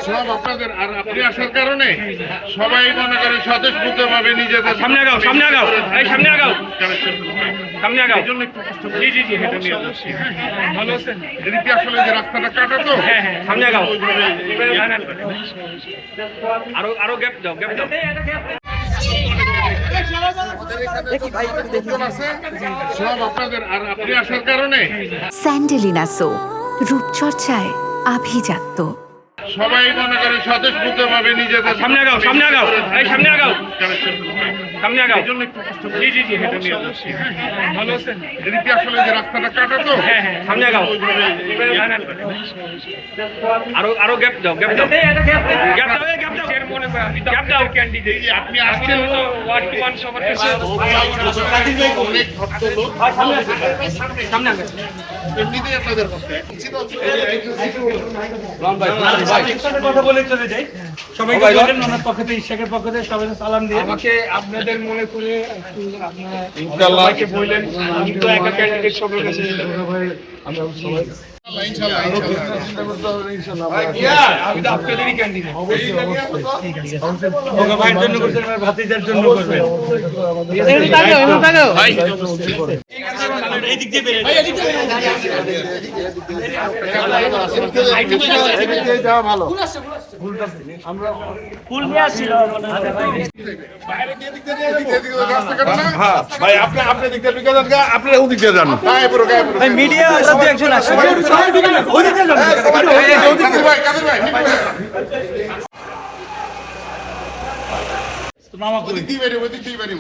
সব আপনাদের আর আপনি আসার কারণে সবাই মনে করে স্বতঃস্ফূর্ত ভাবে নিজেদের সামনে আগাও সামনে আগাও এই সামনে আগাও সামনে আগাও এই জন্য একটু কষ্ট করে জি জি জি হেঁটে নিয়ে যাচ্ছি ভালো আছেন এদিকে আসলে যে রাস্তাটা কাটা তো হ্যাঁ হ্যাঁ সামনে আগাও আরো আরো গ্যাপ দাও গ্যাপ দাও সব আপনাদের আর আপনি আসার কারণে স্যান্ডেলিনা সো রূপচর্চায় আভিজাত্য। সবাই মনে করে স্বতঃস্ফূর্ত ভাবে নিজেদের সামনে আগাও সামনে আগাও এই সামনে আগাও সামনে আগাও এই জন্য একটু কষ্ট করে জি জি জি হেঁটে নিয়ে যাচ্ছি ভালো আছেন এদিকে আসলে যে রাস্তাটা কাটা তো হ্যাঁ হ্যাঁ সামনে আগাও আরো আরো গ্যাপ দাও গ্যাপ দাও গ্যাপ দাও গ্যাপ দাও মনে করে আপনি গ্যাপ দাও ক্যান্ডিডেট আপনি আসছেন তো ওয়ার্ড ওয়ান সবার কাছে অনেক ভক্ত লোক সামনে আগাও এমনিতেই আপনাদের পক্ষে কথা বলে চলে যাই সবাইকে বলেন ওনার পক্ষ থেকে ইশাকের পক্ষ থেকে সবাইকে সালাম দিয়ে আমাকে আপনাদের মনে করে একটু আপনারা সবাইকে বললেন আমি তো একা ক্যান্ডিডেট সবার কাছে আমরা সবাই আমি তো আপনাদেরই ক্যান্ডিডেট ঠিক আছে ওকে ভাইয়ের জন্য করছেন আমার ভাতিজার জন্য করবেন এই দিক দিয়ে বেরিয়ে যাওয়া ভালো ফুল নিয়ে আসছিল হ্যাঁ ভাই আপনি আপনি দিক থেকে যান আপনি ওদিক দিয়ে যান গায়ে পুরো মিডিয়া সব একজন আসে মামা ওদিক দিয়ে বেরিয়ে ওদিক দিয়ে বেরিয়ে